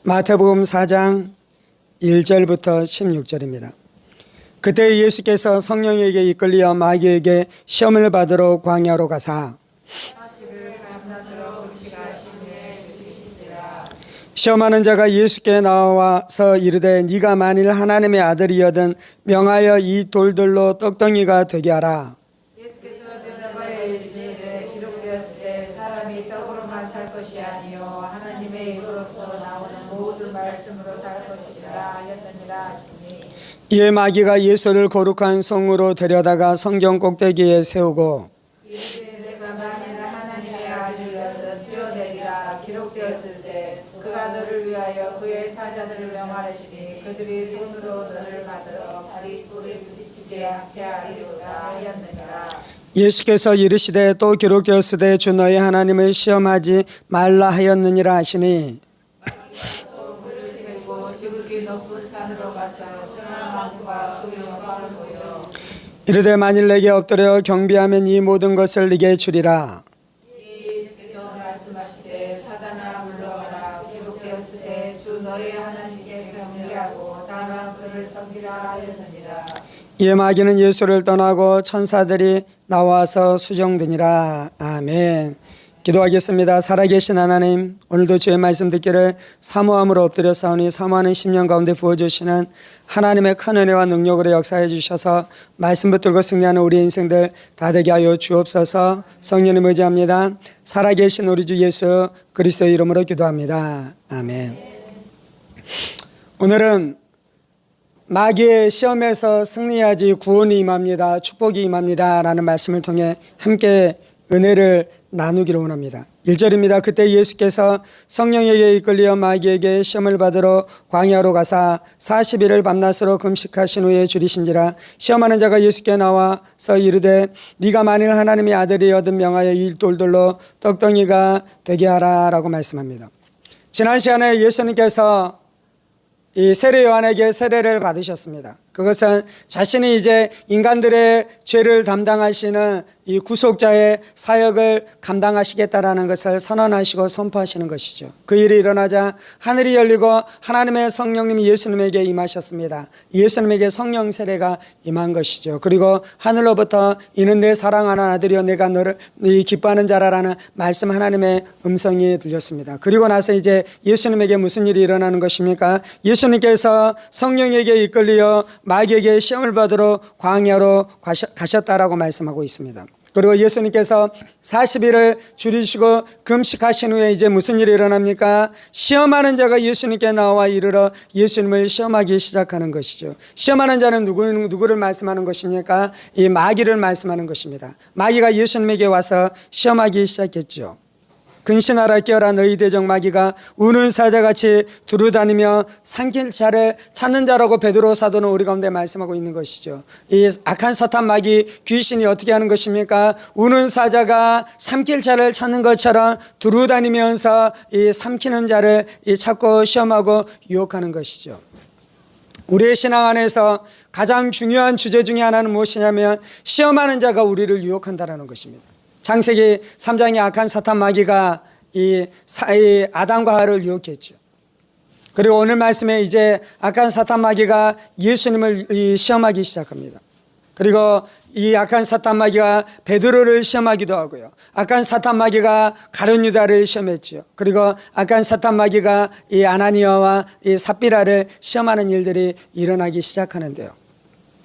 마태복음 4장 1절부터 16절입니다. 그때 예수께서 성령에게 이끌려 마귀에게 시험을 받으러 광야로 가사 시험하는 자가 예수께 나와서 이르되 네가 만일 하나님의 아들이여든 명하여 이 돌들로 떡덩이가 되게 하라. 예수께서 대답하여 이르시되 기록되었으되 사람이 떡으로만 살 것이 아니요 하나님의 입으로부터 나오는 모든 말씀으로 살 것이라 하였느니라 하시니. 이에 마귀가 예수를 거룩한 성으로 데려다가 성전 꼭대기에 세우고 이르되 내가 만일 하나님의 아들이여든 뛰어내리라. 기록되었으되 그가 너를 위하여 그의 사자들을 명하시니 그들이 손으로 너를 받들어 발이 돌에 부딪히지 않게 하리로다 하였느니라. 예수께서 이르시되 또 기록되었으되 주 너희 하나님을 시험하지 말라 하였느니라 하시니 또 그를 데리고 지극히 높은 산으로 가서 천한 왕과 그 영광을 보여 이르되 만일 내게 엎드려 경배하면 이 모든 것을 네게 주리라. 예수께서 말씀하시되 사단아 물러가라. 기록되었으되 주 너희 하나님께 경배하고 다만 그를 섬기라 하였느니라. 이에 마귀는 예수를 떠나고 천사들이 나와서 수종드니라. 아멘. 기도하겠습니다. 살아계신 하나님, 오늘도 주의 말씀 듣기를 사모함으로 엎드려 싸우니 사모하는 심령 가운데 부어주시는 하나님의 큰 은혜와 능력으로 역사해 주셔서 말씀 붙들고 승리하는 우리 인생들 다 되게 하여 주옵소서. 성령님 의지합니다. 살아계신 우리 주 예수 그리스도의 이름으로 기도합니다. 아멘. 오늘은 마귀의 시험에서 승리하지 구원이 임합니다. 축복이 임합니다. 라는 말씀을 통해 함께 은혜를 나누기를 원합니다. 1절입니다. 그때 예수께서 성령에게 이끌려 마귀에게 시험을 받으러 광야로 가사 40일을 밤낮으로 금식하신 후에 줄이신지라. 시험하는 자가 예수께 나와서 이르되 네가 만일 하나님의 아들이여든 명하여 이 돌들로 떡덩이가 되게 하라 라고 말씀합니다. 지난 시간에 예수님께서 이 세례 요한에게 세례를 받으셨습니다. 그것은 자신이 이제 인간들의 죄를 담당하시는 이 구속자의 사역을 감당하시겠다라는 것을 선언하시고 선포하시는 것이죠. 그 일이 일어나자 하늘이 열리고 하나님의 성령님이 예수님에게 임하셨습니다. 예수님에게 성령 세례가 임한 것이죠. 그리고 하늘로부터 이는 내 사랑하는 아들이여 내가 너를 기뻐하는 자라라는 말씀 하나님의 음성이 들렸습니다. 그리고 나서 이제 예수님에게 무슨 일이 일어나는 것입니까? 예수님께서 성령에게 이끌려 마귀에게 시험을 받으러 광야로 가셨다라고 말씀하고 있습니다. 그리고 예수님께서 40일을 줄이시고 금식하신 후에 이제 무슨 일이 일어납니까? 시험하는 자가 예수님께 나와 이르러 예수님을 시험하기 시작하는 것이죠. 시험하는 자는 누구를 말씀하는 것입니까? 이 마귀를 말씀하는 것입니다. 마귀가 예수님에게 와서 시험하기 시작했죠. 근신하라 깨어라 너희 대적 마귀가 우는 사자같이 두루다니며 삼킬 자를 찾는 자라고 베드로 사도는 우리 가운데 말씀하고 있는 것이죠. 이 악한 사탄 마귀 귀신이 어떻게 하는 것입니까? 우는 사자가 삼킬 자를 찾는 것처럼 두루다니면서 이 삼키는 자를 찾고 시험하고 유혹하는 것이죠. 우리의 신앙 안에서 가장 중요한 주제 중에 하나는 무엇이냐면 시험하는 자가 우리를 유혹한다는 것입니다. 창세기 3장의 악한 사탄 마귀가 이 아담과 하와를 유혹했죠. 그리고 오늘 말씀에 이제 악한 사탄 마귀가 예수님을 시험하기 시작합니다. 그리고 이 악한 사탄 마귀가 베드로를 시험하기도 하고요. 악한 사탄 마귀가 가룟 유다를 시험했죠. 그리고 악한 사탄 마귀가 이 아나니아와 이 삽비라를 시험하는 일들이 일어나기 시작하는데요.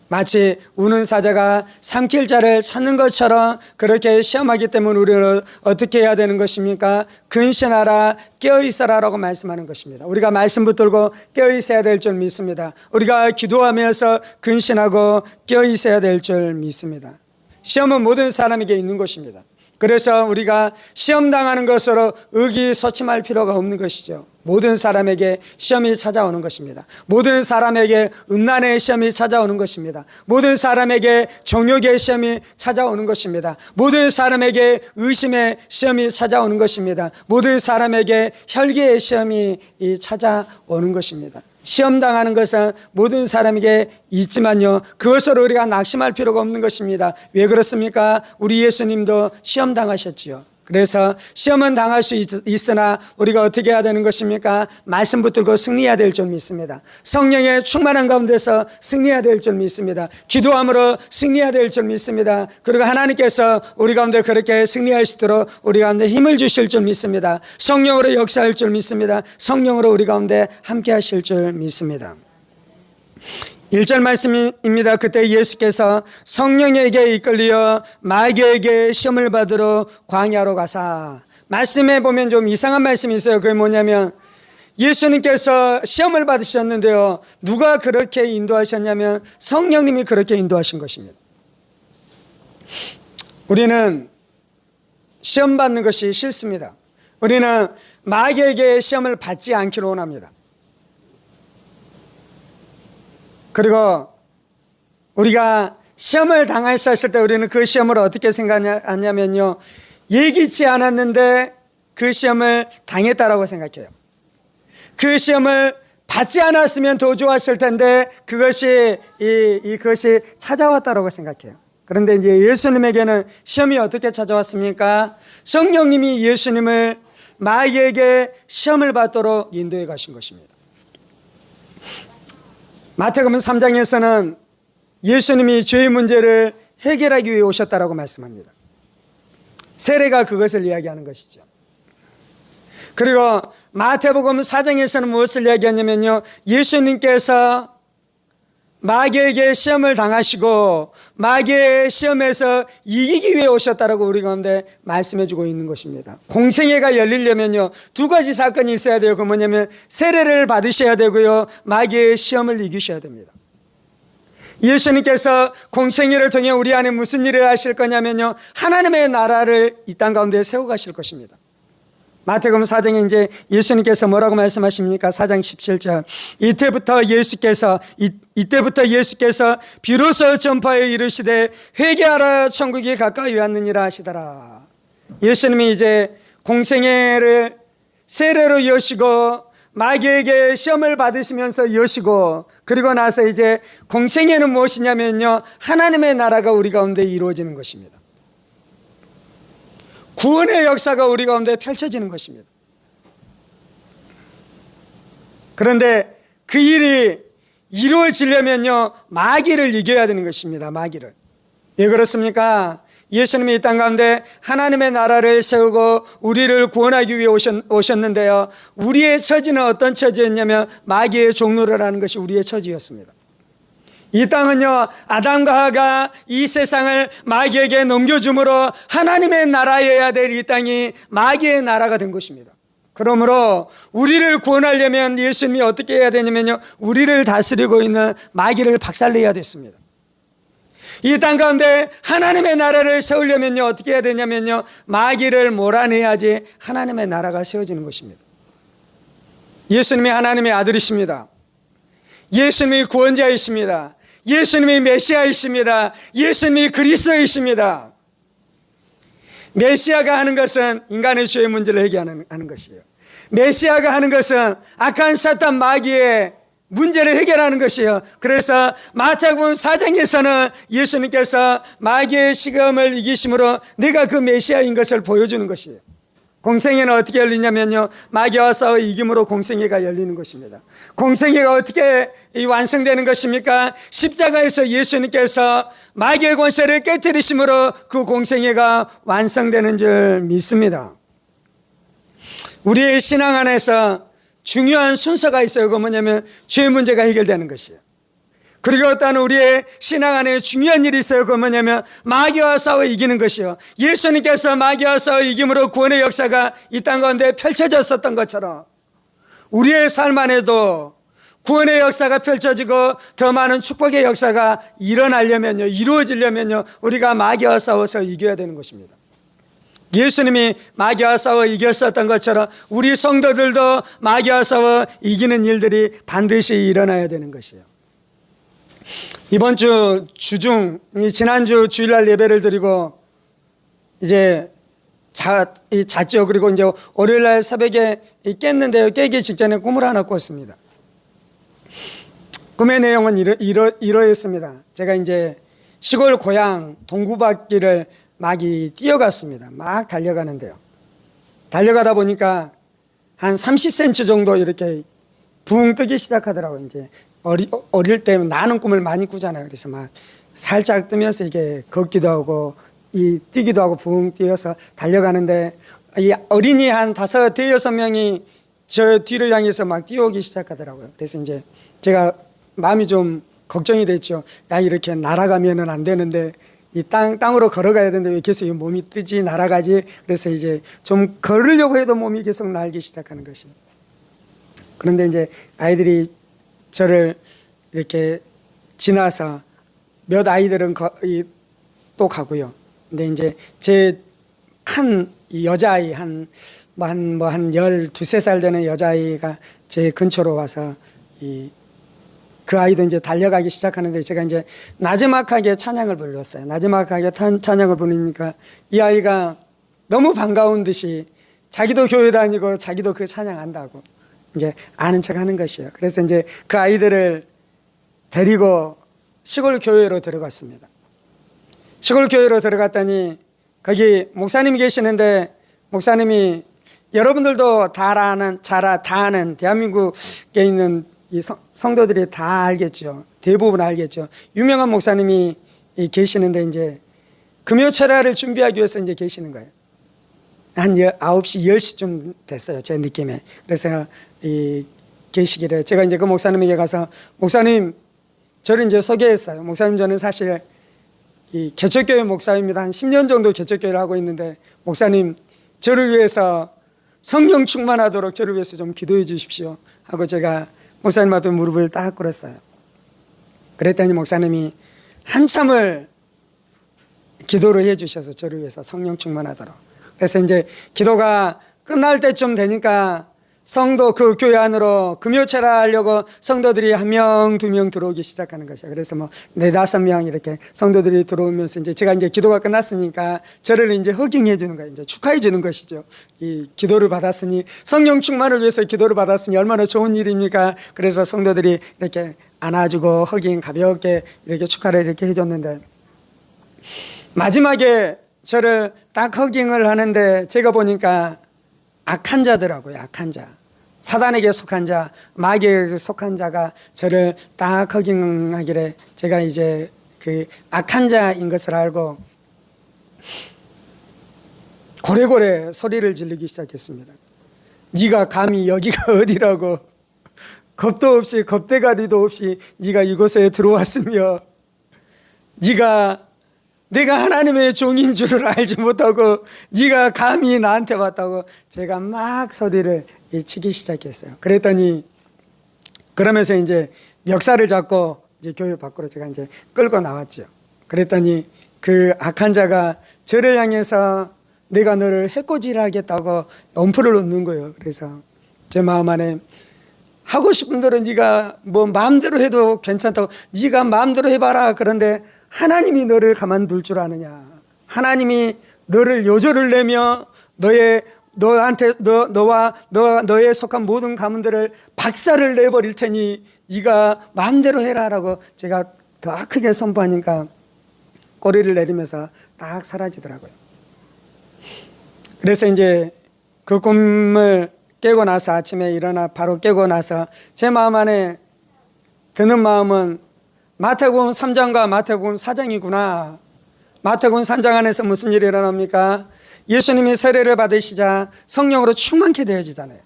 마치 우는 사자가 삼킬 자를 찾는 것처럼 그렇게 시험하기 때문에 우리는 어떻게 해야 되는 것입니까? 근신하라 깨어있어라 라고 말씀하는 것입니다. 우리가 말씀 붙들고 깨어있어야 될 줄 믿습니다. 우리가 기도하면서 근신하고 깨어있어야 될 줄 믿습니다. 시험은 모든 사람에게 있는 것입니다. 그래서 우리가 시험당하는 것으로 의기소침할 필요가 없는 것이죠. 모든 사람에게 시험이 찾아오는 것입니다. 모든 사람에게 음란의 시험이 찾아오는 것입니다. 모든 사람에게 정욕의 시험이 찾아오는 것입니다. 모든 사람에게 의심의 시험이 찾아오는 것입니다. 모든 사람에게 혈기의 시험이 찾아오는 것입니다. 시험당하는 것은 모든 사람에게 있지만요, 그것으로 우리가 낙심할 필요가 없는 것입니다. 왜 그렇습니까? 우리 예수님도 시험당하셨지요. 그래서 시험은 당할 수 있으나 우리가 어떻게 해야 되는 것입니까? 말씀 붙들고 승리해야 될 줄 믿습니다. 성령의 충만한 가운데서 승리해야 될 줄 믿습니다. 기도함으로 승리해야 될 줄 믿습니다. 그리고 하나님께서 우리 가운데 그렇게 승리할 수 있도록 우리 가운데 힘을 주실 줄 믿습니다. 성령으로 역사할 줄 믿습니다. 성령으로 우리 가운데 함께 하실 줄 믿습니다. 1절 말씀입니다. 그때 예수께서 성령에게 이끌려 마귀에게 시험을 받으러 광야로 가사. 말씀에 보면 좀 이상한 말씀이 있어요. 그게 뭐냐면 예수님께서 시험을 받으셨는데요, 누가 그렇게 인도하셨냐면 성령님이 그렇게 인도하신 것입니다. 우리는 시험 받는 것이 싫습니다. 우리는 마귀에게 시험을 받지 않기로 원합니다. 그리고 우리가 시험을 당했을 때 우리는 그 시험을 어떻게 생각하냐면요, 예기치 않았는데 그 시험을 당했다라고 생각해요. 그 시험을 받지 않았으면 더 좋았을 텐데 그것이 찾아왔다라고 생각해요. 그런데 이제 예수님에게는 시험이 어떻게 찾아왔습니까? 성령님이 예수님을 마귀에게 시험을 받도록 인도해 가신 것입니다. 마태복음 3장에서는 예수님이 죄의 문제를 해결하기 위해 오셨다라고 말씀합니다. 세례가 그것을 이야기하는 것이죠. 그리고 마태복음 4장에서는 무엇을 이야기하냐면요, 예수님께서 마귀에게 시험을 당하시고 마귀의 시험에서 이기기 위해 오셨다라고 우리 가운데 말씀해 주고 있는 것입니다. 공생애가 열리려면요, 두 가지 사건이 있어야 돼요. 그 뭐냐면 세례를 받으셔야 되고요, 마귀의 시험을 이기셔야 됩니다. 예수님께서 공생애를 통해 우리 안에 무슨 일을 하실 거냐면요, 하나님의 나라를 이 땅 가운데 세워 가실 것입니다. 마태복음 4장에 이제 예수님께서 뭐라고 말씀하십니까? 4장 17절. 이때부터 예수께서 비로소 전파에 이르시되 회개하라 천국이 가까이 왔느니라 하시더라. 예수님이 이제 공생애를 세례로 여시고 마귀에게 시험을 받으시면서 여시고, 그리고 나서 이제 공생애는 무엇이냐면요, 하나님의 나라가 우리 가운데 이루어지는 것입니다. 구원의 역사가 우리 가운데 펼쳐지는 것입니다. 그런데 그 일이 이루어지려면요, 마귀를 이겨야 되는 것입니다. 마귀를. 왜 그렇습니까? 예수님이 이 땅 가운데 하나님의 나라를 세우고 우리를 구원하기 위해 오셨는데요, 우리의 처지는 어떤 처지였냐면 마귀의 종노를 하는 것이 우리의 처지였습니다. 이 땅은요, 아담과 하와가 이 세상을 마귀에게 넘겨줌으로 하나님의 나라여야 될 이 땅이 마귀의 나라가 된 것입니다. 그러므로 우리를 구원하려면 예수님이 어떻게 해야 되냐면요, 우리를 다스리고 있는 마귀를 박살내야 됐습니다. 이 땅 가운데 하나님의 나라를 세우려면요, 어떻게 해야 되냐면요, 마귀를 몰아내야지 하나님의 나라가 세워지는 것입니다. 예수님이 하나님의 아들이십니다. 예수님이 구원자이십니다. 예수님이 메시아이십니다. 예수님이 그리스도이십니다. 메시아가 하는 것은 인간의 죄의 문제를 해결하는 것이에요. 메시아가 하는 것은 악한 사탄 마귀의 문제를 해결하는 것이에요. 그래서 마태복음 4장에서는 예수님께서 마귀의 시험을 이기심으로 내가 그 메시아인 것을 보여주는 것이에요. 공생애는 어떻게 열리냐면요, 마귀와 싸워 이김으로 공생애가 열리는 것입니다. 공생애가 어떻게 완성되는 것입니까? 십자가에서 예수님께서 마귀의 권세를 깨뜨리심으로 그 공생애가 완성되는 줄 믿습니다. 우리의 신앙 안에서 중요한 순서가 있어요. 그건 뭐냐면 죄 문제가 해결되는 것이에요. 그리고 또한 우리의 신앙 안에 중요한 일이 있어요. 그건 뭐냐면 마귀와 싸워 이기는 것이요. 예수님께서 마귀와 싸워 이김으로 구원의 역사가 이 땅 가운데 펼쳐졌었던 것처럼 우리의 삶 안에도 구원의 역사가 펼쳐지고 더 많은 축복의 역사가 일어나려면요, 이루어지려면요, 우리가 마귀와 싸워서 이겨야 되는 것입니다. 예수님이 마귀와 싸워 이겼었던 것처럼 우리 성도들도 마귀와 싸워 이기는 일들이 반드시 일어나야 되는 것이에요. 이번 주 주중, 지난주 주일날 예배를 드리고 이제 잤죠. 그리고 이제 월요일날 새벽에 깼는데요, 깨기 직전에 꿈을 하나 꿨습니다. 꿈의 내용은 이러했습니다. 제가 이제 시골 고향 동구바퀴를 막 뛰어갔습니다. 막 달려가는데요, 달려가다 보니까 한 30cm 정도 이렇게 붕 뜨기 시작하더라고요. 이제 어릴 때 나는 꿈을 많이 꾸잖아요. 그래서 막 살짝 뜨면서 이게 걷기도 하고 뛰기도 하고 붕 뛰어서 달려가는데 이 어린이 한 5-6명이 저 뒤를 향해서 막 뛰어오기 시작하더라고요. 그래서 이제 제가 마음이 좀 걱정이 됐죠. 야, 이렇게 날아가면은 안 되는데 이 땅으로 걸어가야 되는데 왜 계속 이 몸이 뜨지 날아가지. 그래서 이제 좀 걸으려고 해도 몸이 계속 날기 시작하는 것이. 그런데 이제 아이들이 저를 이렇게 지나서 몇 아이들은 또 가고요. 근데 이제 제 한 여자아이 한 12-13살 되는 여자아이가 제 근처로 와서 그 아이도 이제 달려가기 시작하는데 제가 이제 나지막하게 찬양을 불렀어요. 나지막하게 찬양을 부르니까 이 아이가 너무 반가운 듯이 자기도 교회 다니고 자기도 그 찬양 안다고 이제 아는 척 하는 것이에요. 그래서 이제 그 아이들을 데리고 시골 교회로 들어갔습니다. 시골 교회로 들어갔더니 거기 목사님이 계시는데 목사님이 여러분들도 다 아는 대한민국에 있는 이 성도들이 다 알겠죠. 대부분 알겠죠. 유명한 목사님이 계시는데 이제 금요 철야를 준비하기 위해서 이제 계시는 거예요. 한 9시, 10시쯤 됐어요. 제 느낌에. 그래서 계시기를 제가 이제 그 목사님에게 가서 목사님 저를 이제 소개했어요. 목사님 저는 사실 이 개척교회 목사입니다. 한 10년 정도 개척교회를 하고 있는데 목사님 저를 위해서 성령 충만하도록 저를 위해서 좀 기도해 주십시오 하고 제가 목사님 앞에 무릎을 딱 꿇었어요. 그랬더니 목사님이 한참을 기도를 해 주셔서 저를 위해서 성령 충만하도록. 그래서 이제 기도가 끝날 때쯤 되니까 성도 그 교회 안으로 금요철야 하려고 성도들이 1명, 2명 들어오기 시작하는 것이죠. 그래서 뭐 4-5명 이렇게 성도들이 들어오면서 이제 제가 이제 기도가 끝났으니까 저를 이제 허깅해 주는 거예요. 이제 축하해 주는 것이죠. 이 기도를 받았으니 성령 충만을 위해서 기도를 받았으니 얼마나 좋은 일입니까? 그래서 성도들이 이렇게 안아주고 허깅 가볍게 이렇게 축하를 이렇게 해줬는데 마지막에 저를 딱 허깅을 하는데 제가 보니까 악한 자더라고요. 악한 자. 사단에게 속한 자, 마귀에게 속한 자가 저를 딱 허깅하길래 제가 이제 그 악한 자인 것을 알고 고래고래 소리를 지르기 시작했습니다. 네가 감히 여기가 어디라고 겁도 없이 겁대가리도 없이 네가 이곳에 들어왔으며 네가 내가 하나님의 종인 줄을 알지 못하고 네가 감히 나한테 왔다고 제가 막 소리를 치기 시작했어요. 그랬더니 그러면서 이제 멱살을 잡고 이제 교회 밖으로 제가 이제 끌고 나왔죠. 그랬더니 그 악한 자가 저를 향해서 내가 너를 해코지하겠다고 엄포를 놓는 거예요. 그래서 제 마음 안에 하고 싶은 대로 네가 뭐 마음대로 해도 괜찮다고 네가 마음대로 해봐라. 그런데 하나님이 너를 가만둘 줄 아느냐. 하나님이 너를 요절을 내며 너의 속한 모든 가문들을 박살을 내버릴 테니 네가 마음대로 해라라고 제가 더 크게 선포하니까 꼬리를 내리면서 딱 사라지더라고요. 그래서 이제 그 꿈을 깨고 나서 아침에 일어나 바로 깨고 나서 제 마음 안에 드는 마음은 마태복음 3장과 마태복음 4장이구나. 마태복음 3장 안에서 무슨 일이 일어납니까? 예수님이 세례를 받으시자 성령으로 충만케 되어지잖아요.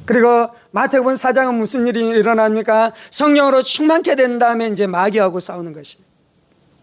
그리고 마태복음 4장은 무슨 일이 일어납니까? 성령으로 충만케 된 다음에 이제 마귀하고 싸우는 것이.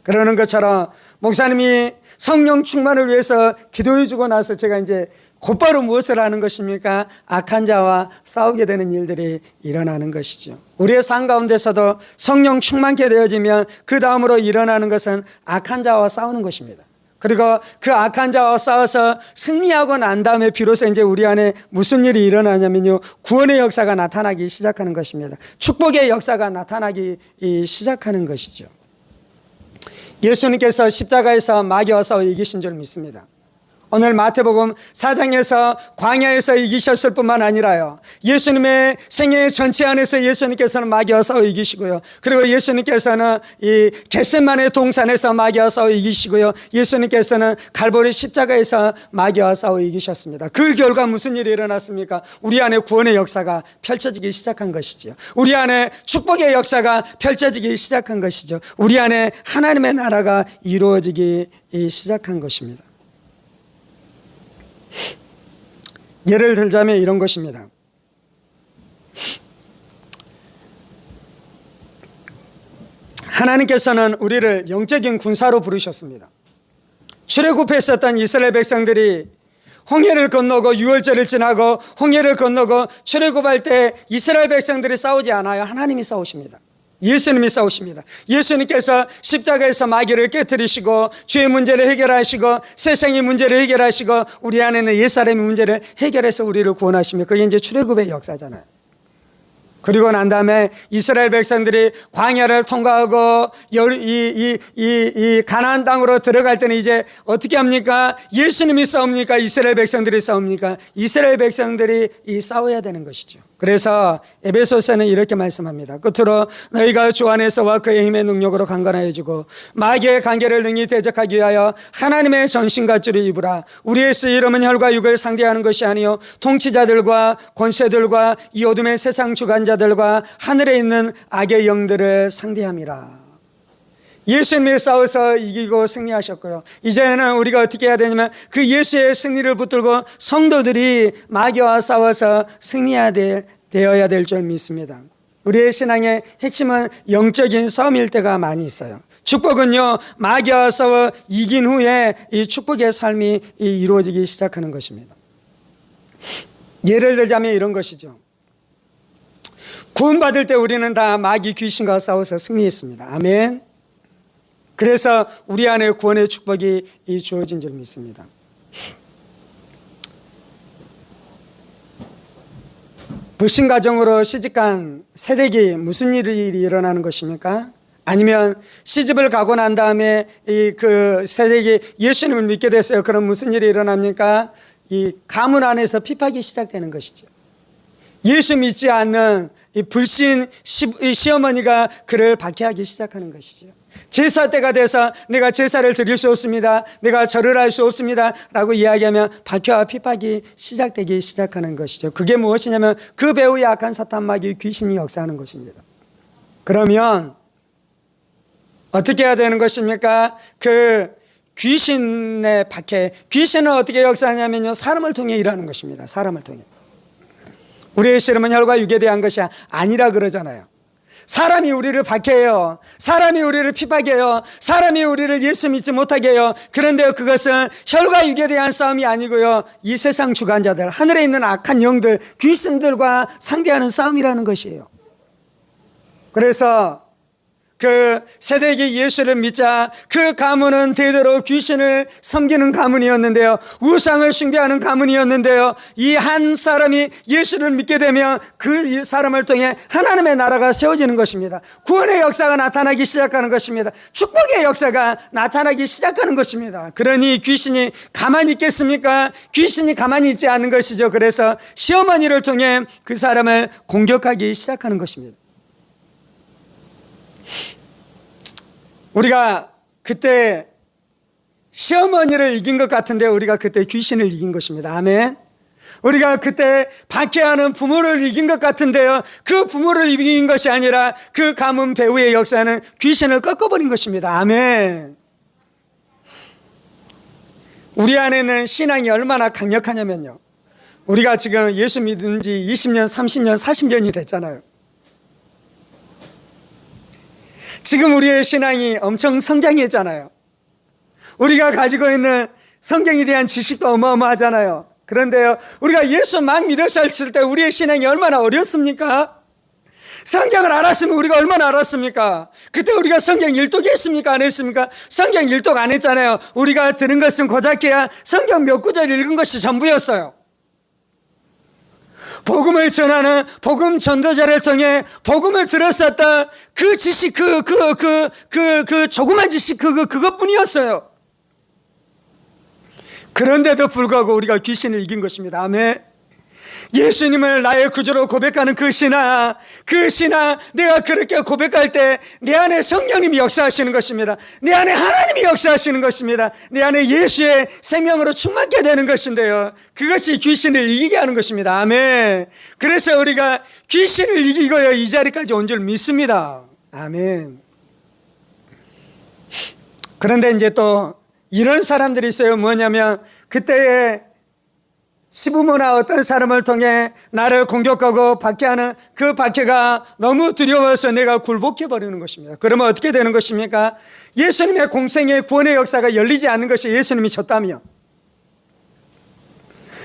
그러는 것처럼 목사님이 성령 충만을 위해서 기도해 주고 나서 제가 이제 곧바로 무엇을 하는 것입니까? 악한 자와 싸우게 되는 일들이 일어나는 것이죠. 우리의 삶 가운데서도 성령 충만케 되어지면 그 다음으로 일어나는 것은 악한 자와 싸우는 것입니다. 그리고 그 악한 자와 싸워서 승리하고 난 다음에 비로소 이제 우리 안에 무슨 일이 일어나냐면요, 구원의 역사가 나타나기 시작하는 것입니다. 축복의 역사가 나타나기 시작하는 것이죠. 예수님께서 십자가에서 마귀와 싸워 이기신 줄 믿습니다. 오늘 마태복음 4장에서 광야에서 이기셨을 뿐만 아니라요, 예수님의 생애 전체 안에서 예수님께서는 마귀와 싸워 이기시고요, 그리고 예수님께서는 이 겟세마네 동산에서 마귀와 싸워 이기시고요, 예수님께서는 갈보리 십자가에서 마귀와 싸워 이기셨습니다. 그 결과 무슨 일이 일어났습니까? 우리 안에 구원의 역사가 펼쳐지기 시작한 것이죠. 우리 안에 축복의 역사가 펼쳐지기 시작한 것이죠. 우리 안에 하나님의 나라가 이루어지기 시작한 것입니다. 예를 들자면 이런 것입니다. 하나님께서는 우리를 영적인 군사로 부르셨습니다. 출애굽했었던 이스라엘 백성들이 홍해를 건너고 유월절을 지나고 홍해를 건너고 출애굽할 때 이스라엘 백성들이 싸우지 않아요. 하나님이 싸우십니다. 예수님이 싸우십니다. 예수님께서 십자가에서 마귀를 깨뜨리시고 죄의 문제를 해결하시고 세상의 문제를 해결하시고 우리 안에는 옛사람의 문제를 해결해서 우리를 구원하십니다. 그게 이제 출애굽의 역사잖아요. 그리고 난 다음에 이스라엘 백성들이 광야를 통과하고 이 가나안 땅으로 들어갈 때는 이제 어떻게 합니까? 예수님이 싸웁니까? 이스라엘 백성들이 싸웁니까? 이스라엘 백성들이 싸워야 되는 것이죠. 그래서 에베소서는 이렇게 말씀합니다. 끝으로 너희가 주 안에서와 그의 힘의 능력으로 강건하여지고 마귀의 관계를 능히 대적하기 위하여 하나님의 전신갑주를 입으라. 우리의 쓰 이름은 혈과 육을 상대하는 것이 아니요 통치자들과 권세들과 이 어둠의 세상 주관자들과 하늘에 있는 악의 영들을 상대함이라. 예수님이 싸워서 이기고 승리하셨고요, 이제는 우리가 어떻게 해야 되냐면 그 예수의 승리를 붙들고 성도들이 마귀와 싸워서 되어야 될 줄 믿습니다. 우리의 신앙의 핵심은 영적인 싸움일 때가 많이 있어요. 축복은요, 마귀와 싸워 이긴 후에 이 축복의 삶이 이루어지기 시작하는 것입니다. 예를 들자면 이런 것이죠. 구원받을 때 우리는 다 마귀 귀신과 싸워서 승리했습니다. 아멘. 그래서 우리 안에 구원의 축복이 주어진 줄 믿습니다. 불신 가정으로 시집간 세대기 무슨 일이 일어나는 것입니까? 아니면 시집을 가고 난 다음에 그 세대기 예수님을 믿게 됐어요. 그럼 무슨 일이 일어납니까? 이 가문 안에서 핍박이 시작되는 것이죠. 예수 믿지 않는 이 불신 시어머니가 그를 박해하기 시작하는 것이죠. 제사 때가 돼서 내가 제사를 드릴 수 없습니다, 내가 절을 할 수 없습니다 라고 이야기하면 박해와 핍박이 시작되기 시작하는 것이죠. 그게 무엇이냐면 그 배후에 악한 사탄 마귀 귀신이 역사하는 것입니다. 그러면 어떻게 해야 되는 것입니까? 그 귀신의 박해, 귀신은 어떻게 역사하냐면요, 사람을 통해 일하는 것입니다. 사람을 통해. 우리의 씨름은 혈과 육에 대한 것이 아니라 그러잖아요. 사람이 우리를 박해해요. 사람이 우리를 핍박해요. 사람이 우리를 예수 믿지 못하게 해요. 그런데 그것은 혈과 육에 대한 싸움이 아니고요, 이 세상 주관자들, 하늘에 있는 악한 영들, 귀신들과 상대하는 싸움이라는 것이에요. 그래서 그 세대기 예수를 믿자 그 가문은 대대로 귀신을 섬기는 가문이었는데요, 우상을 숭배하는 가문이었는데요, 이 한 사람이 예수를 믿게 되면 그 사람을 통해 하나님의 나라가 세워지는 것입니다. 구원의 역사가 나타나기 시작하는 것입니다. 축복의 역사가 나타나기 시작하는 것입니다. 그러니 귀신이 가만히 있겠습니까? 귀신이 가만히 있지 않는 것이죠. 그래서 시어머니를 통해 그 사람을 공격하기 시작하는 것입니다. 우리가 그때 시어머니를 이긴 것 같은데 우리가 그때 귀신을 이긴 것입니다. 아멘. 우리가 그때 박해하는 부모를 이긴 것 같은데요, 그 부모를 이긴 것이 아니라 그 가문 배후의 역사는 귀신을 꺾어버린 것입니다. 아멘. 우리 안에는 신앙이 얼마나 강력하냐면요, 우리가 지금 예수 믿은 지 20년, 30년, 40년이 됐잖아요. 지금 우리의 신앙이 엄청 성장했잖아요. 우리가 가지고 있는 성경에 대한 지식도 어마어마하잖아요. 그런데요, 우리가 예수 막 믿었을 때 우리의 신앙이 얼마나 어렸습니까? 성경을 알았으면 우리가 얼마나 알았습니까? 그때 우리가 성경 일독 했습니까? 안 했습니까? 성경 일독 안 했잖아요. 우리가 들은 것은 고작해야 성경 몇 구절 읽은 것이 전부였어요. 복음을 전하는 복음 전도자를 통해 복음을 들었었던 그 지식, 그 조그만 지식, 그것뿐이었어요. 그런데도 불구하고 우리가 귀신을 이긴 것입니다. 아멘. 예수님을 나의 구주로 고백하는 그 신앙, 내가 그렇게 고백할 때 내 안에 성령님이 역사하시는 것입니다. 내 안에 하나님이 역사하시는 것입니다. 내 안에 예수의 생명으로 충만케 되는 것인데요, 그것이 귀신을 이기게 하는 것입니다. 아멘. 그래서 우리가 귀신을 이기고요 이 자리까지 온 줄 믿습니다. 아멘. 그런데 이제 또 이런 사람들이 있어요. 뭐냐면 그때에 시부모나 어떤 사람을 통해 나를 공격하고 박해하는 그 박해가 너무 두려워서 내가 굴복해 버리는 것입니다. 그러면 어떻게 되는 것입니까? 예수님의 공생의 구원의 역사가 열리지 않는 것이 예수님이 졌다며,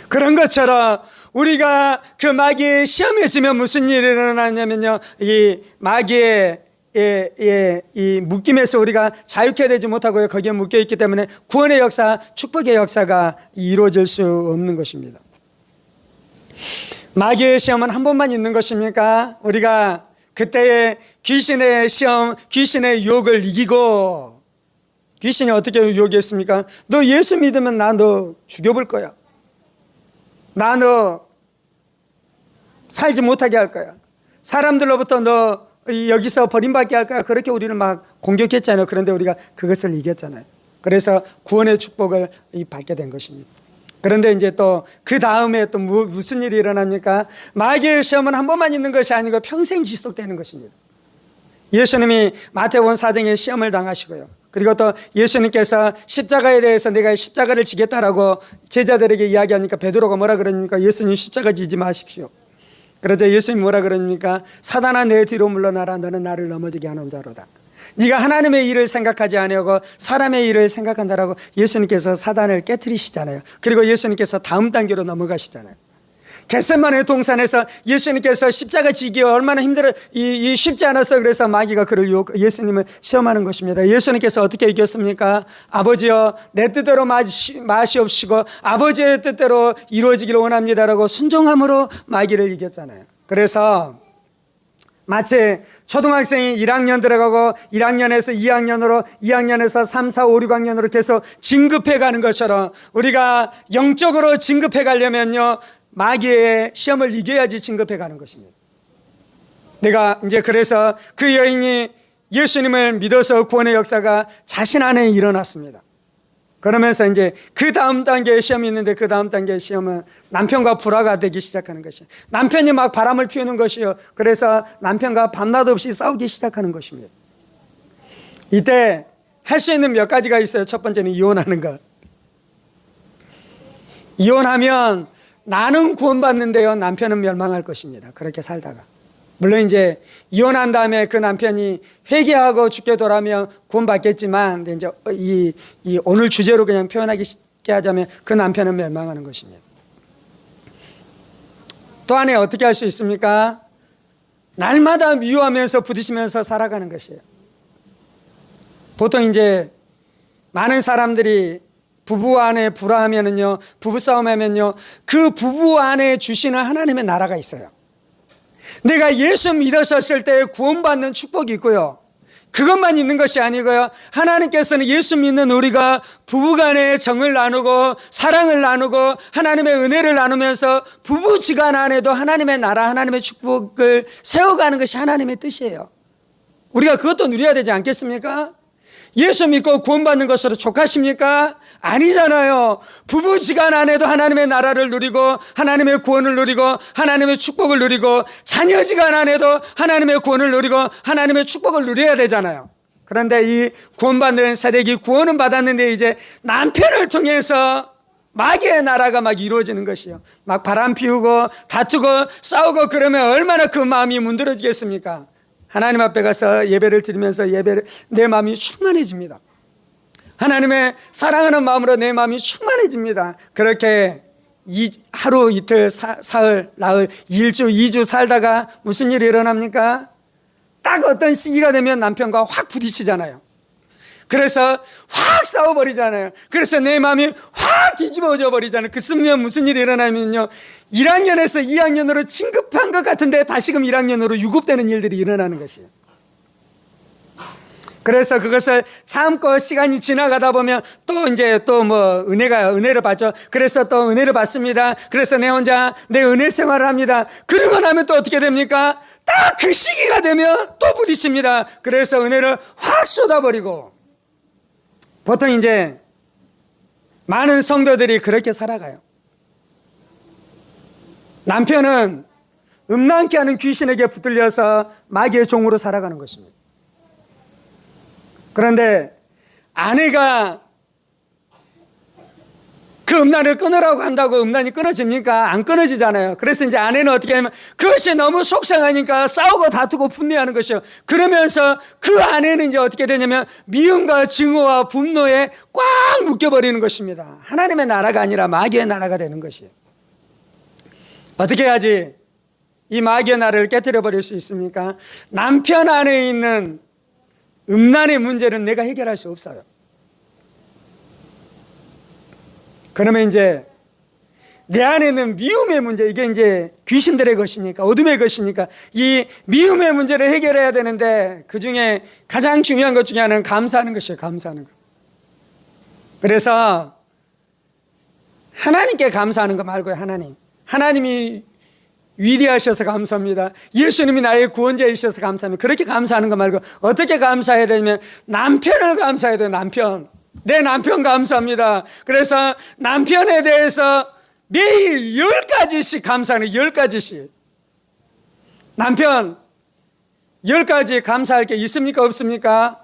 그런 것처럼 우리가 그 마귀의 시험에 지면 무슨 일이 일어나냐면요, 이 마귀의 이 묶임에서 우리가 자유케 되지 못하고 거기에 묶여 있기 때문에 구원의 역사, 축복의 역사가 이루어질 수 없는 것입니다. 마귀의 시험은 한 번만 있는 것입니까? 우리가 그때의 귀신의 시험, 귀신의 유혹을 이기고, 귀신이 어떻게 유혹했습니까? 너 예수 믿으면 나 너 죽여볼 거야. 나 너 살지 못하게 할 거야. 사람들로부터 너 여기서 버림받게 할 거야. 그렇게 우리는 막 공격했잖아요. 그런데 우리가 그것을 이겼잖아요. 그래서 구원의 축복을 받게 된 것입니다. 그런데 이제 또 그 다음에 또 무슨 일이 일어납니까? 마귀의 시험은 한 번만 있는 것이 아니고 평생 지속되는 것입니다. 예수님이 마태복음 4장에 시험을 당하시고요, 그리고 또 예수님께서 십자가에 대해서 내가 십자가를 지겠다라고 제자들에게 이야기하니까 베드로가 뭐라 그러니까 예수님 십자가 지지 마십시오. 그러자 예수님이 뭐라 그러니까 사단아 내 뒤로 물러나라, 너는 나를 넘어지게 하는 자로다. 네가 하나님의 일을 생각하지 아니하고 사람의 일을 생각한다라고 예수님께서 사단을 깨트리시잖아요. 그리고 예수님께서 다음 단계로 넘어가시잖아요. 겟세마네 동산에서 예수님께서 십자가 지기가 얼마나 힘들어, 쉽지 않았어. 그래서 마귀가 그를 예수님을 시험하는 것입니다. 예수님께서 어떻게 이겼습니까? 아버지여 내 뜻대로 마시옵시고 아버지의 뜻대로 이루어지기를 원합니다라고 순종함으로 마귀를 이겼잖아요. 그래서 마치 초등학생이 1학년 들어가고 1학년에서 2학년으로 2학년에서 3, 4, 5, 6학년으로 계속 진급해 가는 것처럼 우리가 영적으로 진급해 가려면요, 마귀의 시험을 이겨야지 진급해 가는 것입니다. 내가 이제 그래서 그 여인이 예수님을 믿어서 구원의 역사가 자신 안에 일어났습니다. 그러면서 이제 그 다음 단계의 시험이 있는데 그 다음 단계의 시험은 남편과 불화가 되기 시작하는 것이에요. 남편이 막 바람을 피우는 것이요. 그래서 남편과 밤낮 없이 싸우기 시작하는 것입니다. 이때 할 수 있는 몇 가지가 있어요. 첫 번째는 이혼하는 것. 이혼하면 나는 구원받는데요, 남편은 멸망할 것입니다. 그렇게 살다가. 물론 이제 이혼한 다음에 그 남편이 회개하고 죽게 돌아오면 구원받겠지만, 이제 이 오늘 주제로 그냥 표현하기 쉽게 하자면 그 남편은 멸망하는 것입니다. 또 하나 어떻게 할 수 있습니까? 날마다 미워하면서 부딪히면서 살아가는 것이에요. 보통 이제 많은 사람들이 부부 안에 불화하면은요, 부부싸움 하면요, 그 부부 안에 주시는 하나님의 나라가 있어요. 내가 예수 믿었을 때 구원받는 축복이 있고요, 그것만 있는 것이 아니고요, 하나님께서는 예수 믿는 우리가 부부간에 정을 나누고 사랑을 나누고 하나님의 은혜를 나누면서 부부지간 안에도 하나님의 나라, 하나님의 축복을 세워가는 것이 하나님의 뜻이에요. 우리가 그것도 누려야 되지 않겠습니까? 예수 믿고 구원받는 것으로 족하십니까? 아니잖아요. 부부지간 안에도 하나님의 나라를 누리고 하나님의 구원을 누리고 하나님의 축복을 누리고 자녀지간 안에도 하나님의 구원을 누리고 하나님의 축복을 누려야 되잖아요. 그런데 이 구원받는 세력이 구원은 받았는데 이제 남편을 통해서 마귀의 나라가 막 이루어지는 것이요. 막 바람 피우고 다투고 싸우고 그러면 얼마나 그 마음이 문드러지겠습니까? 하나님 앞에 가서 예배를 드리면서 내 마음이 충만해집니다. 하나님의 사랑하는 마음으로 내 마음이 충만해집니다. 그렇게 하루 이틀 사흘 나흘 1주 2주 살다가 무슨 일이 일어납니까? 딱 어떤 시기가 되면 남편과 확 부딪히잖아요. 그래서 확 싸워버리잖아요. 그래서 내 마음이 확 뒤집어져 버리잖아요. 그 순간 무슨 일이 일어나면요, 1학년에서 2학년으로 진급한 것 같은데 다시금 1학년으로 유급되는 일들이 일어나는 것이에요. 그래서 그것을 참고 시간이 지나가다 보면 또 이제 또 뭐 은혜를 받죠. 그래서 또 은혜를 받습니다. 그래서 내 혼자 내 은혜 생활을 합니다. 그러고 나면 또 어떻게 됩니까? 딱 그 시기가 되면 또 부딪힙니다. 그래서 은혜를 확 쏟아버리고, 보통 이제 많은 성도들이 그렇게 살아가요. 남편은 음란케 하는 귀신에게 붙들려서 마귀의 종으로 살아가는 것입니다. 그런데 아내가 그 음란을 끊으라고 한다고 음란이 끊어집니까? 안 끊어지잖아요. 그래서 이제 아내는 어떻게 하냐면 그것이 너무 속상하니까 싸우고 다투고 분노하는 것이요. 그러면서 그 아내는 이제 어떻게 되냐면 미움과 증오와 분노에 꽉 묶여버리는 것입니다. 하나님의 나라가 아니라 마귀의 나라가 되는 것이에요. 어떻게 해야지 이 마귀의 나라를 깨뜨려 버릴 수 있습니까? 남편 안에 있는 음란의 문제는 내가 해결할 수 없어요. 그러면 이제 내 안에 있는 미움의 문제, 이게 이제 귀신들의 것이니까, 어둠의 것이니까 이 미움의 문제를 해결해야 되는데 그 중에 가장 중요한 것 중에 하나는 감사하는 것이에요. 감사하는 것. 그래서 하나님께 감사하는 거 말고요. 하나님이 위대하셔서 감사합니다. 예수님이 나의 구원자이셔서 감사합니다. 그렇게 감사하는 거 말고 어떻게 감사해야 되냐면 남편을 감사해야 돼요. 내 남편 감사합니다. 그래서 남편에 대해서 매일 10가지씩 감사하는, 10가지씩. 남편 10가지 감사할 게 있습니까? 없습니까?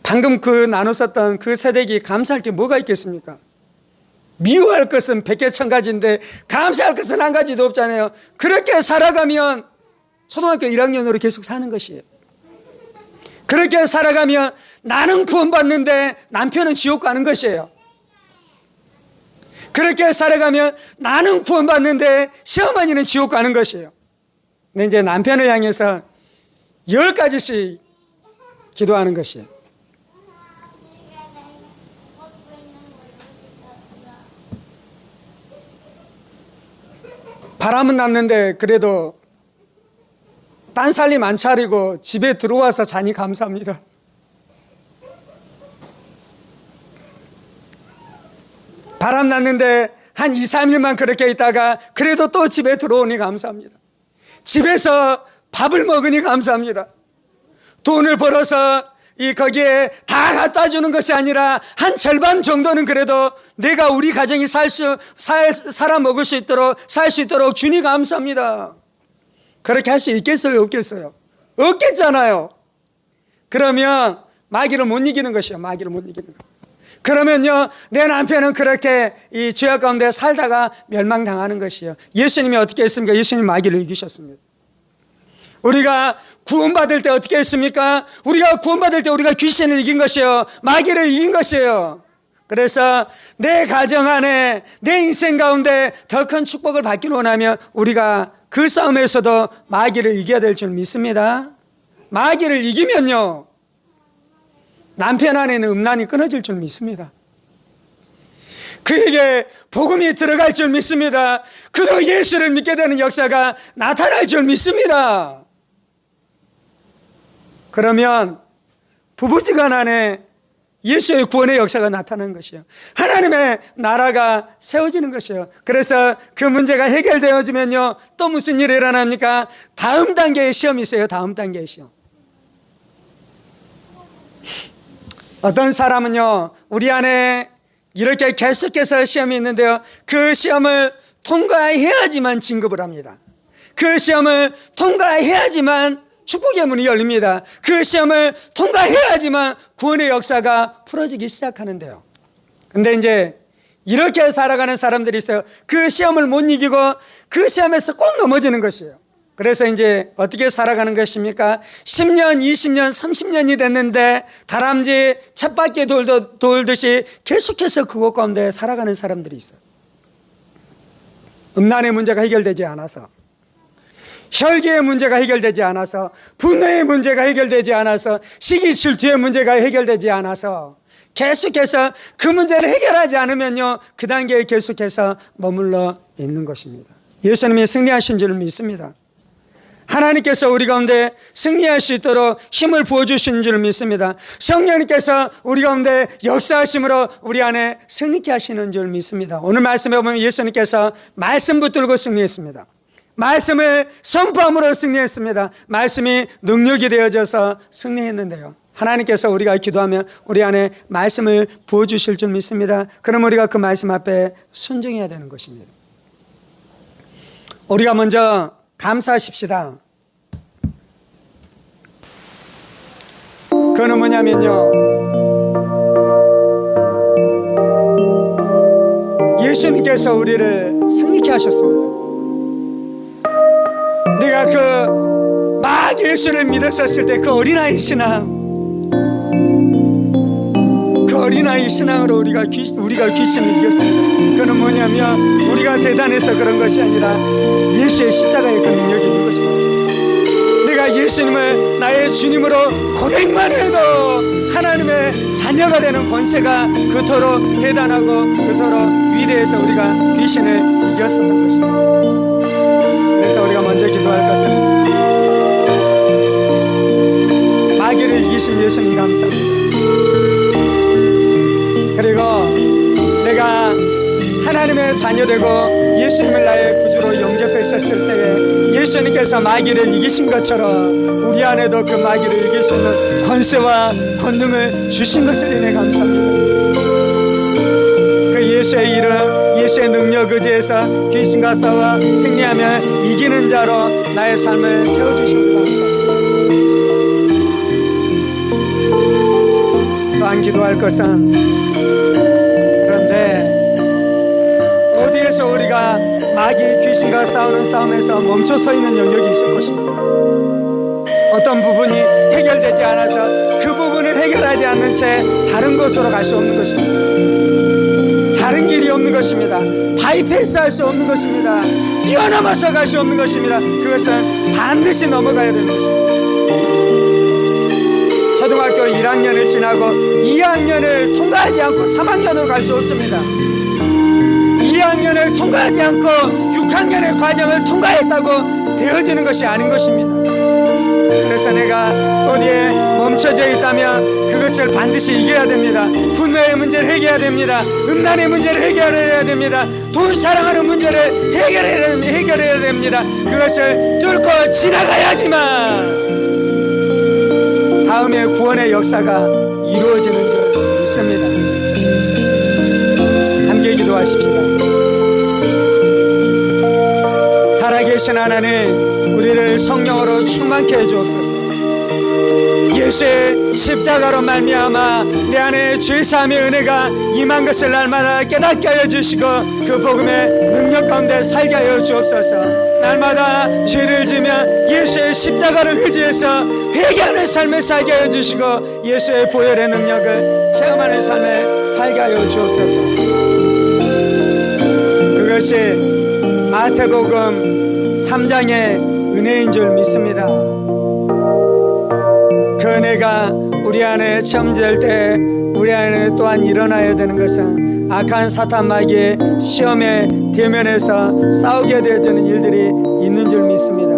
방금 나눴었던 그 세대기 감사할 게 뭐가 있겠습니까? 미워할 것은 100개 1000가지인데 감사할 것은 한 가지도 없잖아요. 그렇게 살아가면 초등학교 1학년으로 계속 사는 것이에요. 그렇게 살아가면 나는 구원받는데 남편은 지옥 가는 것이에요. 그렇게 살아가면 나는 구원받는데 시어머니는 지옥 가는 것이에요. 근데 이제 남편을 향해서 10가지씩 기도하는 것이에요. 바람은 났는데 그래도 딴살림 안 차리고 집에 들어와서 자니 감사합니다. 바람 났는데 한 2, 3일만 그렇게 있다가 그래도 또 집에 들어오니 감사합니다. 집에서 밥을 먹으니 감사합니다. 돈을 벌어서 거기에 다 갖다 주는 것이 아니라 한 절반 정도는 그래도 내가 우리 가정이 살아 먹을 수 있도록, 살 수 있도록 주니 감사합니다. 그렇게 할 수 있겠어요? 없겠어요? 없겠잖아요. 그러면 마귀를 못 이기는 것이에요. 마귀를 못 이기는 것. 그러면요, 내 남편은 그렇게 이 죄악 가운데 살다가 멸망당하는 것이에요. 예수님이 어떻게 했습니까? 예수님 마귀를 이기셨습니다. 우리가 구원받을 때 어떻게 했습니까? 우리가 구원받을 때 우리가 귀신을 이긴 것이에요. 마귀를 이긴 것이에요. 그래서 내 가정 안에, 내 인생 가운데 더 큰 축복을 받기를 원하면 우리가 그 싸움에서도 마귀를 이겨야 될 줄 믿습니다. 마귀를 이기면요, 남편 안에는 음란이 끊어질 줄 믿습니다. 그에게 복음이 들어갈 줄 믿습니다. 그도 예수를 믿게 되는 역사가 나타날 줄 믿습니다. 그러면 부부지간 안에 예수의 구원의 역사가 나타나는 것이요, 하나님의 나라가 세워지는 것이요. 그래서 그 문제가 해결되어지면요, 또 무슨 일이 일어납니까? 다음 단계의 시험이 있어요. 다음 단계의 시험. 어떤 사람은요, 우리 안에 이렇게 계속해서 시험이 있는데요, 그 시험을 통과해야지만 진급을 합니다. 그 시험을 통과해야지만 축복의 문이 열립니다. 그 시험을 통과해야지만 구원의 역사가 풀어지기 시작하는데요. 근데 이제 이렇게 살아가는 사람들이 있어요. 그 시험을 못 이기고 그 시험에서 꼭 넘어지는 것이에요. 그래서 이제 어떻게 살아가는 것입니까? 10년, 20년, 30년이 됐는데 다람쥐 쳇바퀴 돌듯이 계속해서 그곳 가운데 살아가는 사람들이 있어요. 음란의 문제가 해결되지 않아서, 혈기의 문제가 해결되지 않아서, 분노의 문제가 해결되지 않아서, 시기 질투의 문제가 해결되지 않아서 계속해서 그 문제를 해결하지 않으면요, 그 단계에 계속해서 머물러 있는 것입니다. 예수님이 승리하신 줄 믿습니다. 하나님께서 우리 가운데 승리할 수 있도록 힘을 부어주시는 줄 믿습니다. 성령님께서 우리 가운데 역사하심으로 우리 안에 승리케 하시는 줄 믿습니다. 오늘 말씀에 보면 예수님께서 말씀 붙들고 승리했습니다. 말씀을 선포함으로 승리했습니다. 말씀이 능력이 되어져서 승리했는데요, 하나님께서 우리가 기도하면 우리 안에 말씀을 부어주실 줄 믿습니다. 그럼 우리가 그 말씀 앞에 순종해야 되는 것입니다. 우리가 먼저 감사하십시다. 그거는 뭐냐면요, 예수님께서 우리를 승리케 하셨습니다. 내가 막 예수를 믿었었을 때 그 어린아이 신앙, 그 어린아이 신앙으로 우리가 귀신을 이겼습니다. 그건 뭐냐면 우리가 대단해서 그런 것이 아니라 예수의 십자가의 그 능력이 있는 것입니다. 내가 예수님을 나의 주님으로 고백만 해도 하나님의 자녀가 되는 권세가 그토록 대단하고 그토록 위대해서 우리가 귀신을 이겼었던 것입니다. 그래서 우리가 먼저 기도할 것은 마귀를 이기신 예수님 감사합니다. 그리고 내가 하나님의 자녀되고 예수님을 나의 구주로 영접했었을 때에 예수님께서 마귀를 이기신 것처럼 우리 안에도 그 마귀를 이길 수 있는 권세와 권능을 주신 것을 인해 감사합니다. 그 예수의 이름, 예수의 능력 의지해서 귀신과 싸워 승리하며 이기는 자로 나의 삶을 세워주셔서 감사합니다. 또한 기도할 것은, 그런데 어디에서 우리가 마귀 귀신과 싸우는 싸움에서 멈춰 서 있는 영역이 있을 것입니다. 어떤 부분이 해결되지 않아서 그 부분을 해결하지 않는 채 다른 곳으로 갈 수 없는 것입니다. 다른 길이 없는 것입니다. 바이패스할 수 없는 것입니다. 뛰어넘어서 갈 수 없는 것입니다. 그것은 반드시 넘어가야 되는 것입니다. 초등학교 1학년을 지나고 2학년을 통과하지 않고 3학년으로 갈 수 없습니다. 2학년을 통과하지 않고 6학년의 과정을 통과했다고 되어지는 것이 아닌 것입니다. 그래서 내가 어디에 멈춰져 있다면 그것을 반드시 이겨야 됩니다. 분노의 문제를 해결해야 됩니다. 음란의 문제를 해결해야 됩니다. 돈 사랑하는 문제를 해결해야 됩니다. 그것을 뚫고 지나가야지만 다음에 구원의 역사가 이루어지는 줄 믿습니다. 함께 기도하십시다. 살아계신 하나님, 우리를 성령으로 충만케 해주옵소서. 예수의 십자가로 말미암아 내 안에 죄사함의 은혜가 임한 것을 날마다 깨닫게 하여 주시고 그 복음의 능력 가운데 살게 하여 주옵소서. 날마다 죄를 지면 예수의 십자가를 의지해서 회개하는 삶을 살게 하여 주시고 예수의 보혈의 능력을 체험하는 삶을 살게 하여 주옵소서. 그것이 마태복음 3장의 은혜인 줄 믿습니다. 그 은혜가 우리 안에 체험될 때 우리 안에 또한 일어나야 되는 것은 악한 사탄 마귀의 시험에 대면해서 싸우게 되어지는 일들이 있는 줄 믿습니다.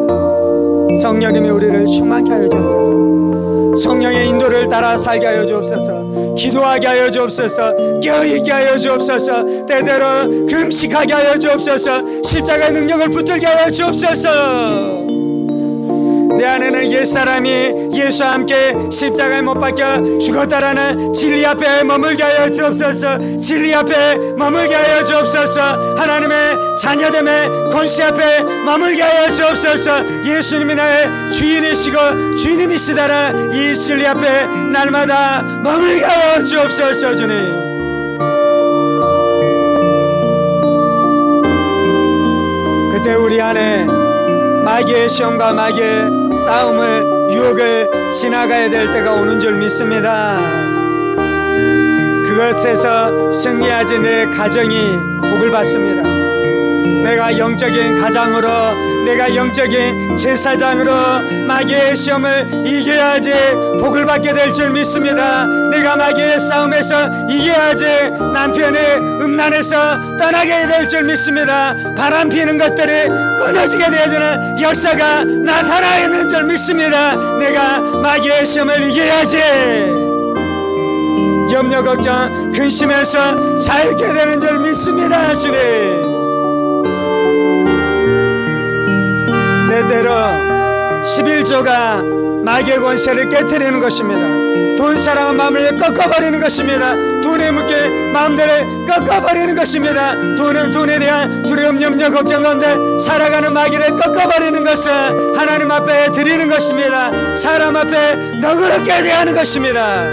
성령님이 우리를 충만케 하여 주옵소서. 성령의 인도를 따라 살게 하여 주옵소서. 기도하게 하여 주옵소서. 깨어있게 하여 주옵소서. 때때로 금식하게 하여 주옵소서. 십자가의 능력을 붙들게 하여 주옵소서. 내 안에는 옛사람이 예수와 함께 십자가에 못 박혀 죽었다라는 진리 앞에 머물게 하여 주옵소서. 진리 앞에 머물게 하여 주옵소서. 하나님의 자녀됨의 권세 앞에 머물게 하여 주옵소서. 예수님이 나의 주인이시고 주님이시다라는 이 진리 앞에 날마다 머물게 하여 주옵소서. 주님, 그때 우리 안에 마귀의 시험과 마귀의 싸움을, 유혹을 지나가야 될 때가 오는 줄 믿습니다. 그것에서 승리하지 내 가정이 복을 받습니다. 내가 영적인 가장으로 내가 영적인 제사장으로 마귀의 시험을 이겨야지 복을 받게 될 줄 믿습니다. 내가 마귀의 싸움에서 이겨야지 남편의 음란에서 떠나게 될 줄 믿습니다. 바람 피는 것들이 끊어지게 되어지는 역사가 나타나 있는 줄 믿습니다. 내가 마귀의 시험을 이겨야지 염려 걱정 근심에서 살게 되는 줄 믿습니다. 주님, 때때로 11조가 마귀의 권세를 깨트리는 것입니다. 돈 사랑한 마음을 꺾어버리는 것입니다. 돈에 묶여 마음들을 꺾어버리는 것입니다. 돈에 대한 두려움, 염려, 걱정 가운데 살아가는 마귀를 꺾어버리는 것은 하나님 앞에 드리는 것입니다. 사람 앞에 너그럽게 대하는 것입니다.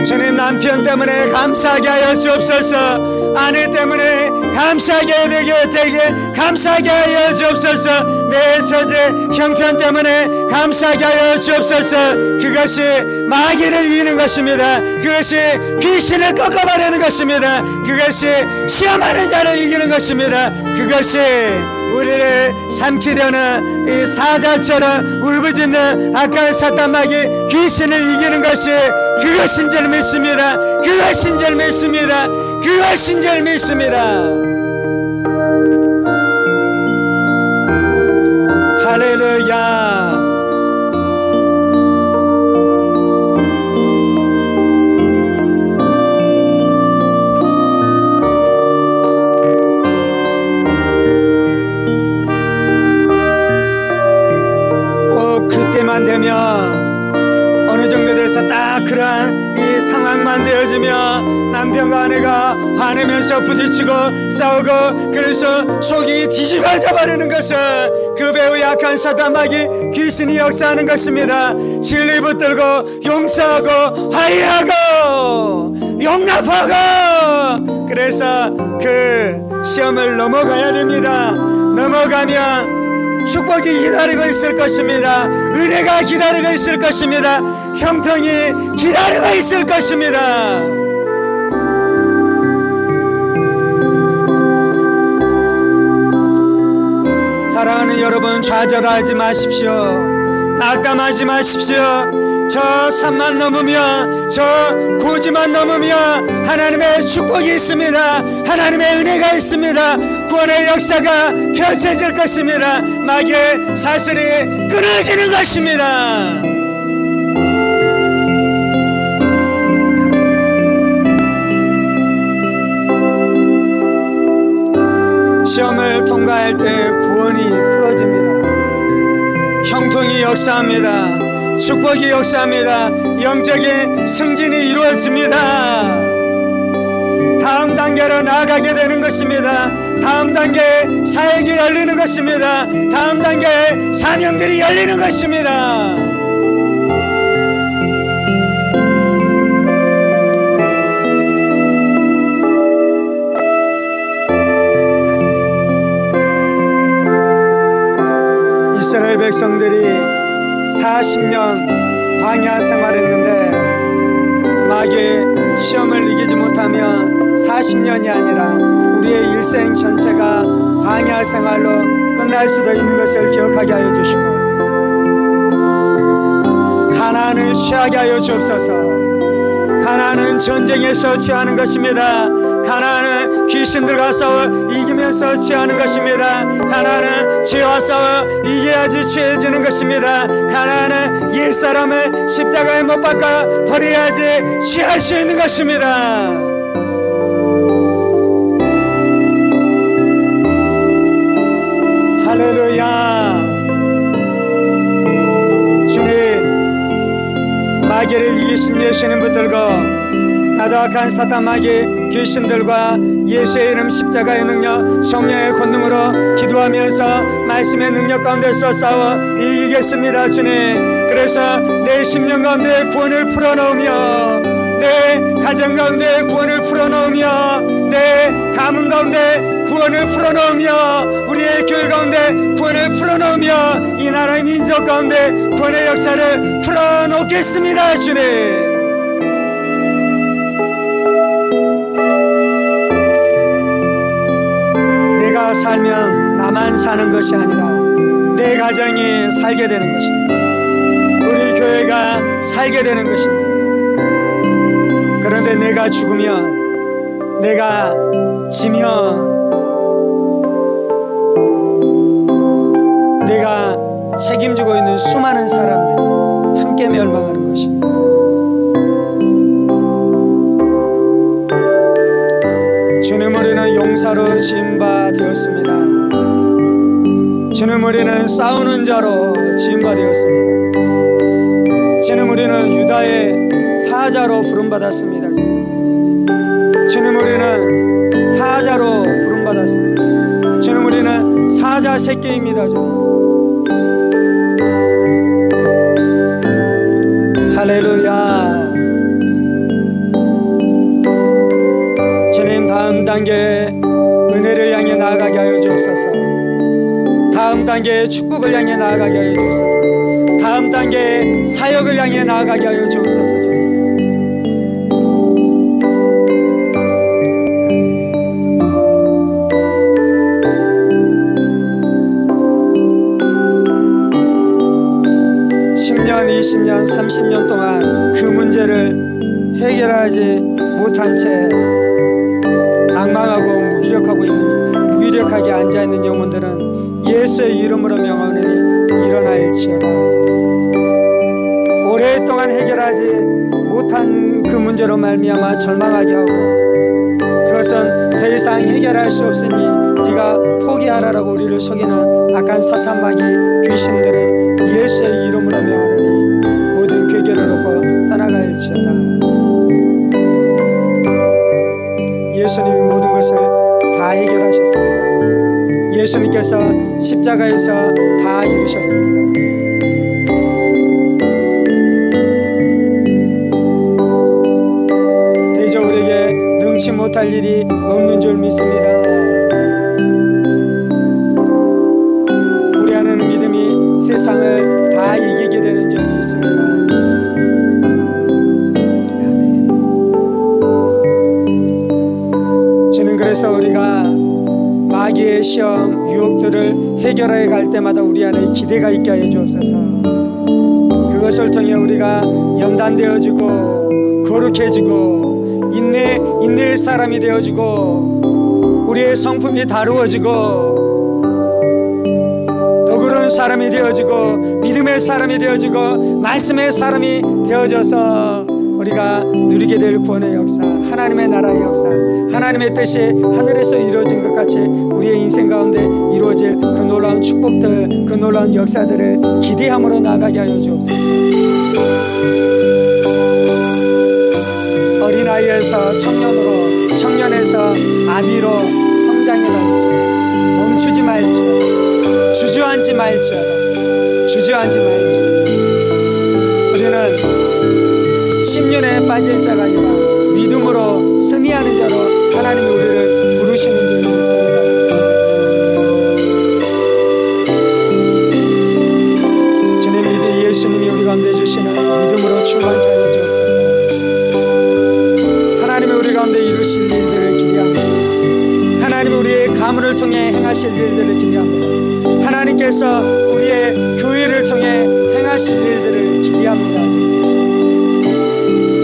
저는 남편 때문에 감사하게 하여 주옵소서. 아내 때문에 감사하게 되게 감사하게 하여 주옵소서. 내 처제 형편 때문에 감사하게 하여 주옵소서. 그것이 마귀를 이기는 것입니다. 그것이 귀신을 꺾어버리는 것입니다. 그것이 시험하는 자를 이기는 것입니다. 그것이 우리를 삼키려는 이 사자처럼 울부짖는 악한 사탄 마귀 귀신을 이기는 것이 그것인 줄 믿습니다. 그것인 줄 믿습니다. 그것인 줄 믿습니다. 할렐루야. 꼭 그때만 되면 어느 정도 돼서 딱 그러한 이 상황만 되어지면 남편과 아내가 화내면서 부딪히고 싸우고 그래서 속이 뒤집어져 버리는 것은 그 배우 약한 사탄 마귀 귀신이 역사하는 것입니다. 진리 붙들고 용서하고 화해하고 용납하고 그래서 그 시험을 넘어가야 됩니다. 넘어가면 축복이 기다리고 있을 것입니다. 은혜가 기다리고 있을 것입니다. 형통이 기다리고 있을 것입니다. 사랑하는 여러분, 좌절하지 마십시오. 낙담하지 마십시오. 저 산만 넘으면 저 고지만 넘으면 하나님의 축복이 있습니다. 하나님의 은혜가 있습니다. 구원의 역사가 펼쳐질 것입니다. 마귀의 사슬이 끊어지는 것입니다. 시험을 통과할 때 구원이 풀어집니다. 형통이 역사합니다. 축복이 역사합니다. 영적인 승진이 이루어집니다. 다음 단계로 나아가게 되는 것입니다. 다음 단계에 사역이 열리는 것입니다. 다음 단계에 사명들이 열리는 것입니다. 이스라엘 백성들이 40년 광야 생활했는데 마귀의 시험을 이기지 못하면 40년이 아니라 우리의 일생 전체가 광야 생활로 끝날 수도 있는 것을 기억하게 하여 주시고 가나안을 취하게 하여 주옵소서. 가나안은 전쟁에서 취하는 것입니다. 가나안은 귀신들과 싸워 이기면서 취하는 것입니다. 가나안은 죄와 싸워 이겨야지 취해지는 것입니다. 가나안은 옛사람을 십자가에 못 박아 버려야지 취할 수 있는 것입니다. 할렐루야. 주님, 마귀를 이기신 예수님 붙들고 나도 악한 사탄 마귀 귀신들과 예수의 이름 십자가의 능력 성령의 권능으로 기도하면서 말씀의 능력 가운데서 싸워 이기겠습니다. 주님, 그래서 내 심령 가운데 구원을 풀어놓으며 내 가정 가운데 구원을 풀어놓으며 내 가문 가운데 구원을 풀어놓으며 우리의 교회 가운데 구원을 풀어놓으며 이 나라의 민족 가운데 구원의 역사를 풀어놓겠습니다. 주님, 내가 살면 나만 사는 것이 아니라 내 가정이 살게 되는 것입니다. 우리 교회가 살게 되는 것입니다. 그런데 내가 죽으면, 내가 지면, 내가 책임지고 있는 수많은 사람들이 함께 멸망하는 것입니다. 주님, 우리는 용사로 지음바 되었습니다. 주님, 우리는 싸우는 자로 지음바 되었습니다. 주님, 우리는 유다의 사자로 부름받았습니다. 주님, 우리는 사자로 부름받았습니다. 주님, 우리는 사자 새끼입니다. 주님. 할렐루야. 주님, 다음 단계 은혜를 향해 나아가게 하여 주옵소서. 다음 단계 축복을 향해 나아가게 하여 주옵소서. 다음 단계 사역을 향해 나아가게 하여 주옵소서. 주님. (10년) (20년) (30년) 동안 그 문제를 해결하지 못한 채 낭망하고 무기력하게 앉아있는 영혼들은 예수의 이름으로 명하노니 일어날지어다. 오랫동안 해결하지 못한 그 문제로 말미암아 절망하게 하고, 그것은 더 이상 해결할 수 없으니 네가 포기하라라고 우리를 속이는 악한 사탄 마귀 귀신들은 예수의 이름으로 명하노니 모든 괴계를 놓고 떠나갈지어다. 예수님이 모든 것을 다 해결하셨습니다. 예수님께서 십자가에서 다 이루셨습니다. 대저 우리에게 능치 못할 일이 없는 줄 믿습니다. 우리 안에는 믿음이 세상을 다 이기게 되는 줄 믿습니다. 아멘. 주는 그래서 우리가 마귀의 시험, 유혹들을 해결해 갈 때마다 우리 안에 기대가 있게 하여 주옵소서. 그것을 통해 우리가 연단되어지고 거룩해지고 인내의 사람이 되어지고 우리의 성품이 다루어지고 너그러운 사람이 되어지고 믿음의 사람이 되어지고 말씀의 사람이 되어져서 우리가 누리게 될 구원의 역사, 하나님의 나라의 역사, 하나님의 뜻이 하늘에서 이루어진 것 같이 우리의 인생 가운데 이루어질 그 놀라운 축복들, 그 놀라운 역사들을 기대함으로 나아가게 하여 주옵소서. 어린아이에서 청년으로, 청년에서 아비로 성장해 갈지어다. 멈추지 말지어다. 주저앉지 말지어다. 주저앉지 말지어다. 우리는 심년에 빠질 자가 아니라 믿음으로 승리하는 자로 하나님이 우리를 부르시는 줄 믿습니다. 주님, 예수님이 우리 가운데 주시는 믿음으로 충만케 하여 주옵소서. 하나님이 우리 가운데 이루실 일들을 기대합니다. 하나님이 우리의 가문을 통해 행하실 일들을 기대합니다. 하나님께서 우리의 교회를 통해 행하실 일들을 기대합니다.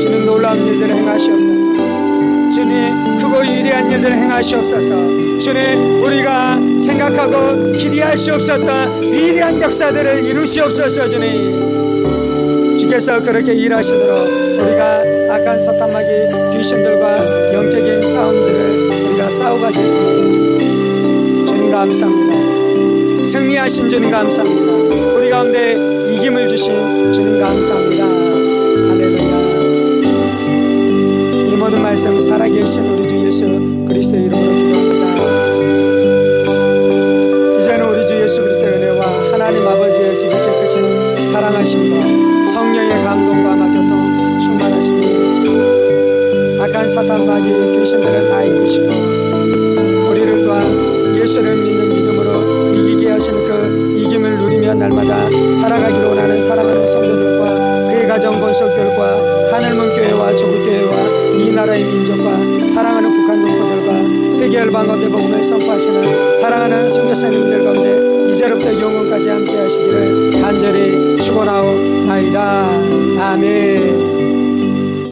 주님, 놀라운 일들을 행하시옵소서. 주님, 크고 위대한 일들을 행하시옵소서. 주님, 우리가 생각하고 기대할 수 없었던 위대한 역사들을 이루시옵소서. 주님, 주께서 그렇게 일하시도록 우리가 악한 사탄 마귀 귀신들과 영적인 싸움들을 우리가 싸워가겠습니다. 주님 감사합니다. 승리하신 주님 감사합니다. 우리 가운데 이김을 주신 주님 감사합니다. 할렐루야. 이 모든 말씀 살아계신 우리 주 예수 그리스도의 이름으로 기도합니다. 이제는 우리 주 예수 그리스도의 은혜와 하나님 아버지의 지극히 크신 사랑하심과 성령의 감동과 교통 충만하심이 악한 사탄 마귀 귀신들을 다 이기시고 우리를 또한 예수를 믿는 믿음으로 이기게 하신 그 이김을 누리며 날마다 살아가기를 원하는 사랑하는 성도들과 그의 가정 건속들과 하늘문 교회와 조국 교회와 이 나라의 민족과 사랑하는 북한 동포들과 세계 세계 열방 가운데 복음을 선포하시는 사랑하는 선교사님들 가운데 이제로부터 영원까지 함께 하시기를 간절히 축원하옵나이다. 아멘.